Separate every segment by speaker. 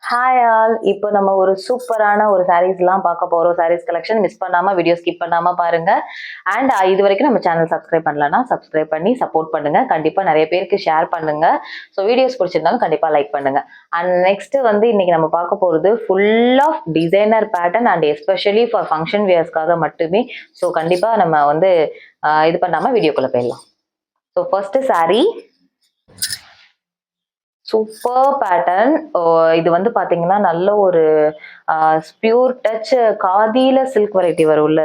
Speaker 1: Hi all. இப்போ நம்ம ஒரு சூப்பரான ஒரு சாரீஸ்லாம் பார்க்க போறோம். சாரீஸ் கலெக்ஷன் மிஸ் பண்ணாம வீடியோ ஸ்கிப் பண்ணாம பாருங்க. அண்ட் இது வரைக்கும் நம்ம சேனல் சப்ஸ்கிரைப் பண்ணலன்னா சப்ஸ்கிரைப் பண்ணி சப்போர்ட் பண்ணுங்க. கண்டிப்பா நிறைய பேருக்கு ஷேர் பண்ணுங்க. ஸோ வீடியோஸ் பிடிச்சிருந்தாலும் கண்டிப்பா லைக் பண்ணுங்க. அண்ட் நெக்ஸ்ட் வந்து இன்னைக்கு நம்ம பார்க்க போறது full of designer pattern and especially for function வியர்ஸ்க்காக மட்டுமே. ஸோ கண்டிப்பா நம்ம வந்து இது பண்ணாம வீடியோக்குள்ள போயிடலாம். So first saree super pattern. இது வந்து பாத்தீங்கன்னா நல்ல ஒரு பியூர் டச் காதியில சில்க் வெரைட்டி வரும்ல,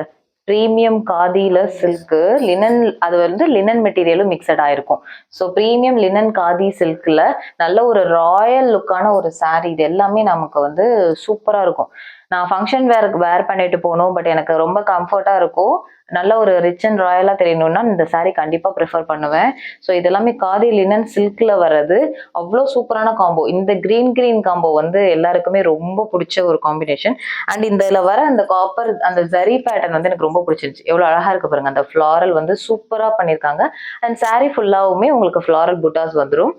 Speaker 1: பிரீமியம் காதியில சில்க் லினன், அது வந்து லினன் மெட்டீரியலும் மிக்சட் ஆயிருக்கும். ஸோ பிரீமியம் லினன் காதி சில்க்ல நல்ல ஒரு ராயல் லுக்கான ஒரு saree. இது எல்லாமே நமக்கு வந்து சூப்பரா இருக்கும். நான் ஃபங்க்ஷன் வேர் பண்ணிட்டு போகணும், பட் எனக்கு ரொம்ப கம்ஃபர்ட்டா இருக்கும். நல்ல ஒரு ரிச் அண்ட் ராயலா தெரியணும்னா இந்த saree கண்டிப்பா ப்ரிஃபர் பண்ணுவேன். ஸோ இது எல்லாமே காதி லினன் சில்க்ல வர்றது. அவ்வளோ சூப்பரான காம்போ. இந்த கிரீன் காம்போ வந்து எல்லாருக்குமே ரொம்ப பிடிச்ச ஒரு காம்பினேஷன். அண்ட் இதுல வர அந்த காப்பர் அந்த ஜரி பேட்டர்ன் வந்து எனக்கு ரொம்ப பிடிச்சிருச்சு. எவ்வளவு அழகா இருக்கு பாருங்க. அந்த ஃபிளாரல் வந்து சூப்பரா பண்ணிருக்காங்க. அண்ட் saree ஃபுல்லாவுமே உங்களுக்கு ஃபிளாரல் புட்டாஸ் வந்துடும்.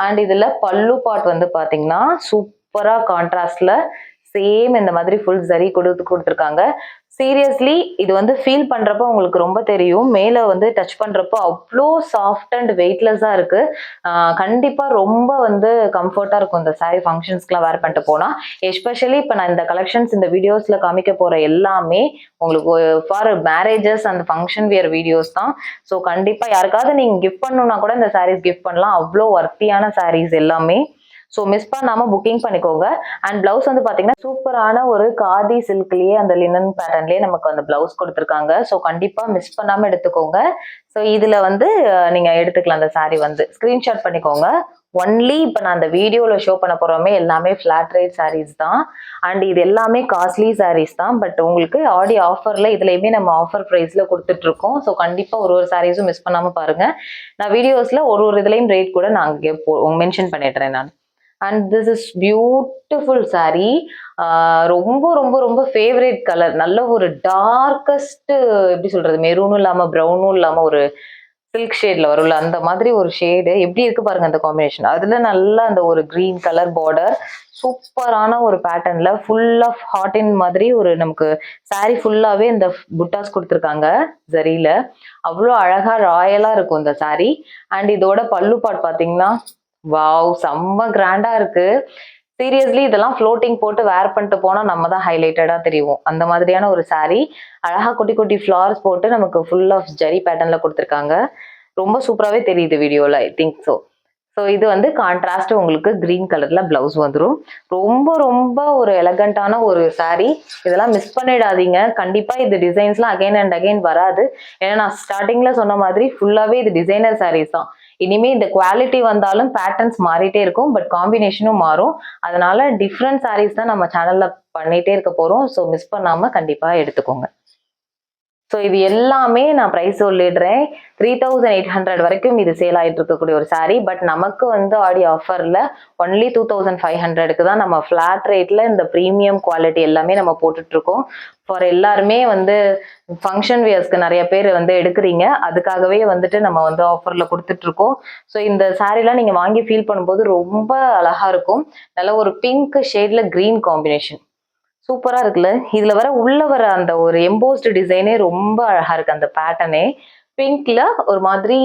Speaker 1: அண்ட் இதுல பல்லு பார்ட் வந்து பாத்தீங்கன்னா சூப்பரா கான்ட்ராஸ்ட்ல சேம் இந்த மாதிரி ஃபுல் ஜரி கொடுத்துருக்காங்க. சீரியஸ்லி இது வந்து ஃபீல் பண்றப்போ உங்களுக்கு ரொம்ப தெரியும். மேல வந்து டச் பண்றப்போ அவ்வளோ சாஃப்ட் அண்ட் வெயிட்லெஸ்ஸா இருக்கு. கண்டிப்பா ரொம்ப வந்து கம்ஃபர்ட்டா இருக்கும் இந்த saree ஃபங்க்ஷன்ஸ்க்குலாம் வேர் பண்ணிட்டு போனா. எஸ்பெஷலி இப்போ நான் இந்த கலெக்ஷன்ஸ் இந்த வீடியோஸ்ல காமிக்க போற எல்லாமே உங்களுக்கு for marriages and function wear videos தான். ஸோ கண்டிப்பா யாருக்காவது நீங்க கிஃப்ட் பண்ணணும்னா கூட இந்த சாரீஸ் கிஃப்ட் பண்ணலாம். அவ்வளோ ஒர்த்தியான சாரீஸ் எல்லாமே. ஸோ மிஸ் பண்ணாம புக்கிங் பண்ணிக்கோங்க. அண்ட் பிளவுஸ் வந்து பாத்தீங்கன்னா சூப்பரான ஒரு காதி சில்க்லயே அந்த லினன் பேட்டர்ன்லயே நமக்கு அந்த பிளவுஸ் கொடுத்துருக்காங்க. ஸோ கண்டிப்பா மிஸ் பண்ணாம எடுத்துக்கோங்க. ஸோ இதுல வந்து நீங்க எடுத்துக்கலாம். அந்த saree வந்து ஸ்கிரீன்ஷாட் பண்ணிக்கோங்க. ஒன்லி இப்போ நான் அந்த வீடியோல ஷோ பண்ண போறோமே எல்லாமே ஃபிளாட் ரேட் சாரீஸ் தான். அண்ட் இது எல்லாமே காஸ்ட்லி சாரீஸ் தான். பட் உங்களுக்கு ஆடி ஆஃபர்ல இதுலயுமே நம்ம ஆஃபர் ப்ரைஸ்ல கொடுத்துட்டு இருக்கோம். ஸோ கண்டிப்பா ஒரு சாரீஸும் மிஸ் பண்ணாம பாருங்க. நான் வீடியோஸ்ல ஒரு இதுலயும் ரேட் கூட நான் மென்ஷன் பண்ணிடுறேன் நான். And this is beautiful saree. ரொம்ப ரொம்ப ரொம்ப ஃபேவரேட் கலர். நல்ல ஒரு டார்க்கஸ்ட், எப்படி சொல்றது, மெரூனும் இல்லாம ப்ரௌனும் இல்லாம ஒரு சில்க் ஷேட்ல வரும்ல அந்த மாதிரி ஒரு ஷேடு. எப்படி இருக்கு பாருங்க அந்த காம்பினேஷன். அதுல நல்லா அந்த ஒரு கிரீன் கலர் பார்டர், சூப்பரான ஒரு பேட்டர்ன்ல ஃபுல் ஆஃப் ஹாட்டின் மாதிரி ஒரு நமக்கு saree ஃபுல்லாவே இந்த புட்டாஸ் கொடுத்துருக்காங்க ஜரியில. அவ்வளோ அழகா ராயலா இருக்கும் இந்த saree. அண்ட் இதோட பல்லு பார்ட் பாத்தீங்கன்னா வாவ், செம்ம கிராண்டா இருக்கு. சீரியஸ்லி இதெல்லாம் ஃப்ளோட்டிங் போட்டு வேர் பண்ணிட்டு போனா நம்ம தான் ஹைலைட்டடா தெரியும். அந்த மாதிரியான ஒரு saree. அழகா குட்டி குட்டி ஃபிளார்ஸ் போட்டு நமக்கு ஃபுல் ஆஃப் ஜரி பேட்டர்ன்ல கொடுத்துருக்காங்க. ரொம்ப சூப்பராகவே தெரியுது வீடியோல, ஐ திங்க் ஸோ. ஸோ இது வந்து கான்ட்ராஸ்ட் உங்களுக்கு கிரீன் கலர்ல பிளவுஸ் வந்துடும். ரொம்ப ரொம்ப ஒரு எலகண்டான ஒரு saree. இதெல்லாம் மிஸ் பண்ணிடாதீங்க. கண்டிப்பா இது டிசைன்ஸ்லாம் அகைன் அண்ட் அகைன் வராது. ஏன்னா நான் ஸ்டார்டிங்ல சொன்ன மாதிரி ஃபுல்லாவே இது டிசைனர் சாரீஸ் தான். இனிமே இந்த குவாலிட்டி வந்தாலும் பேட்டர்ன்ஸ் மாறிட்டே இருக்கும், பட் காம்பினேஷனும் மாறும். அதனால டிஃப்ரெண்ட் சாரீஸ் தான் நம்ம சேனல்ல பண்ணிட்டே இருக்க போறோம். ஸோ மிஸ் பண்ணாம கண்டிப்பா எடுத்துக்கோங்க. ஸோ இது எல்லாமே நான் ப்ரைஸ் சொல்லிடுறேன். 3800 வரைக்கும் இது சேல் ஆகிட்டு இருக்கக்கூடிய ஒரு saree. பட் நமக்கு வந்து ஆடி ஆஃபர்ல ஒன்லி 2500க்கு தான் நம்ம ஃபிளாட் ரேட்ல இந்த ப்ரீமியம் குவாலிட்டி எல்லாமே நம்ம போட்டுட்டு இருக்கோம். ஃபார் எல்லாருமே வந்து ஃபங்க்ஷன் வியர்ஸ்க்கு நிறைய பேர் வந்து எடுக்கிறீங்க. அதுக்காகவே வந்துட்டு நம்ம வந்து ஆஃபர்ல கொடுத்துட்டு இருக்கோம். ஸோ இந்த சாரீலாம் நீங்க வாங்கி ஃபீல் பண்ணும்போது ரொம்ப அழகா இருக்கும். நல்ல ஒரு பிங்க் ஷேட்ல கிரீன் காம்பினேஷன் சூப்பரா இருக்குல்ல. இதுல உள்ள வர அந்த ஒரு எம்போஸ்ட் டிசைனே ரொம்ப அழகா இருக்கு. அந்த பேட்டர்னே பிங்க்ல ஒரு மாதிரி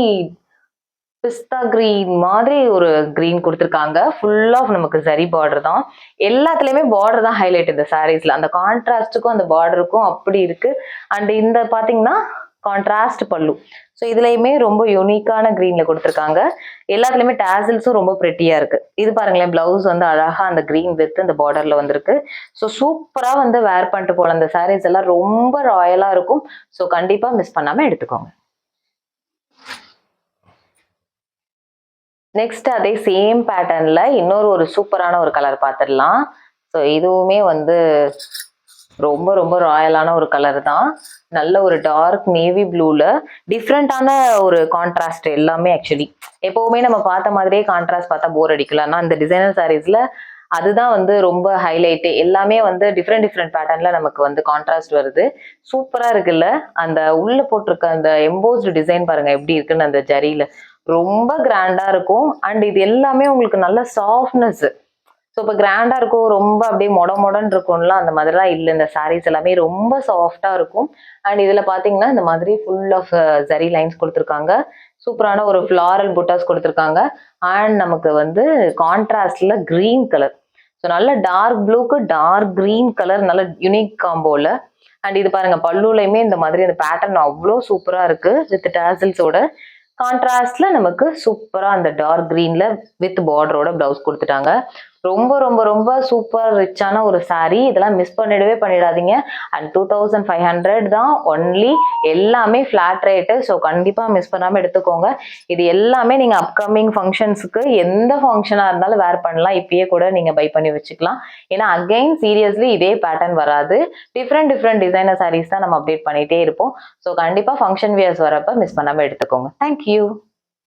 Speaker 1: பிஸ்தா கிரீன் மாதிரி ஒரு கிரீன் கொடுத்துருக்காங்க. ஃபுல் ஆஃப் நமக்கு சரி பார்டர் தான். எல்லாத்துலயுமே பார்டர் தான் ஹைலைட் இந்த சாரீஸ்ல. அந்த கான்ட்ராஸ்டுக்கும் அந்த பார்டருக்கும் அப்படி இருக்கு. அண்ட் இந்த பாத்தீங்கன்னா கான்ட்ராஸ்ட் பல்லு. ஸோ இதுலயுமே ரொம்ப யூனிக்கான கிரீன்ல கொடுத்துருக்காங்க. எல்லாத்துலயுமே டேசல்ஸும் ரொம்ப பிரெட்டியா இருக்கு. இது பாருங்களேன், பிளவுஸ் வந்து அழகா அந்த கிரீன் வித் இந்த பார்டர்ல வந்திருக்கு. ஸோ சூப்பரா வந்து வேர் பண்ணிட்டு போல. இந்த சாரீஸ் எல்லாம் ரொம்ப ராயலா இருக்கும். ஸோ கண்டிப்பா மிஸ் பண்ணாம எடுத்துக்கோங்க. நெக்ஸ்ட் அதே சேம் பேட்டர்ன்ல இன்னொரு ஒரு சூப்பரான ஒரு கலர் பார்த்துடலாம். ஸோ இதுவுமே வந்து ரொம்ப ரொம்ப ராயலான ஒரு கலர் தான். நல்ல ஒரு டார்க் நேவி ப்ளூல டிஃப்ரெண்டான ஒரு கான்ட்ராஸ்ட் எல்லாமே. ஆக்சுவலி எப்பவுமே நம்ம பார்த்த மாதிரியே கான்ட்ராஸ்ட் பார்த்தா போர் அடிக்கலாம். ஆனால் இந்த டிசைனர் சாரீஸ்ல அதுதான் வந்து ரொம்ப ஹைலைட்டு. எல்லாமே வந்து டிஃப்ரெண்ட் பேட்டர்ன்ல நமக்கு வந்து கான்ட்ராஸ்ட் வருது. சூப்பரா இருக்குல்ல. அந்த உள்ள போட்டிருக்க அந்த எம்போஸ்டு டிசைன் பாருங்க எப்படி இருக்குன்னு அந்த ஜரியில. ரொம்ப கிராண்டா இருக்கும். அண்ட் இது எல்லாமே உங்களுக்கு நல்ல சாஃப்ட்னஸ். ஸோ இப்போ கிராண்டா இருக்கும், ரொம்ப அப்படியே மொடன்னு இருக்கும்ல, அந்த மாதிரிலாம் இல்லை. இந்த சாரீஸ் எல்லாமே ரொம்ப சாஃப்டா இருக்கும். அண்ட் இதுல பாத்தீங்கன்னா இந்த மாதிரி ஃபுல் ஆஃப் ஜரி லைன்ஸ் கொடுத்துருக்காங்க. சூப்பரான ஒரு ஃபிளாரல் புட்டாஸ் கொடுத்துருக்காங்க. அண்ட் நமக்கு வந்து கான்ட்ராஸ்ட்ல கிரீன் கலர். ஸோ நல்ல டார்க் ப்ளூக்கு டார்க் கிரீன் கலர், நல்ல யூனிக் காம்போல. அண்ட் இது பாருங்க, பல்லுலையுமே இந்த மாதிரி அந்த பேட்டர்ன் அவ்வளோ சூப்பரா இருக்கு வித் டாசல்ஸோட. கான்ட்ராஸ்ட்ல நமக்கு சூப்பரா அந்த டார்க் கிரீன்ல வித் பார்டரோட பிளவுஸ் கொடுத்துட்டாங்க. ரொம்ப ரொம்ப ரொம்ப சூப்பர் ரிச்சான ஒரு saree. இதெல்லாம் மிஸ் பண்ணிடவே பண்ணிடாதீங்க. அண்ட் 2500 தான் ஒன்லி. எல்லாமே ஃபிளாட் ரேட்டு. ஸோ கண்டிப்பா மிஸ் பண்ணாம எடுத்துக்கோங்க. இது எல்லாமே நீங்க அப்கமிங் ஃபங்க்ஷன்ஸுக்கு எந்த ஃபங்க்ஷனா இருந்தாலும் வேர் பண்ணலாம். இப்பயே கூட நீங்க பை பண்ணி வச்சுக்கலாம். ஏன்னா அகைன் சீரியஸ்லி இதே பேட்டர்ன் வராது. டிஃப்ரெண்ட் டிஃப்ரெண்ட் டிசைனர் sarees தான் நம்ம அப்டேட் பண்ணிட்டே இருப்போம். ஸோ கண்டிப்பா ஃபங்க்ஷன் வியர்ஸ் வரப்ப மிஸ் பண்ணாம எடுத்துக்கோங்க. தேங்க்யூ.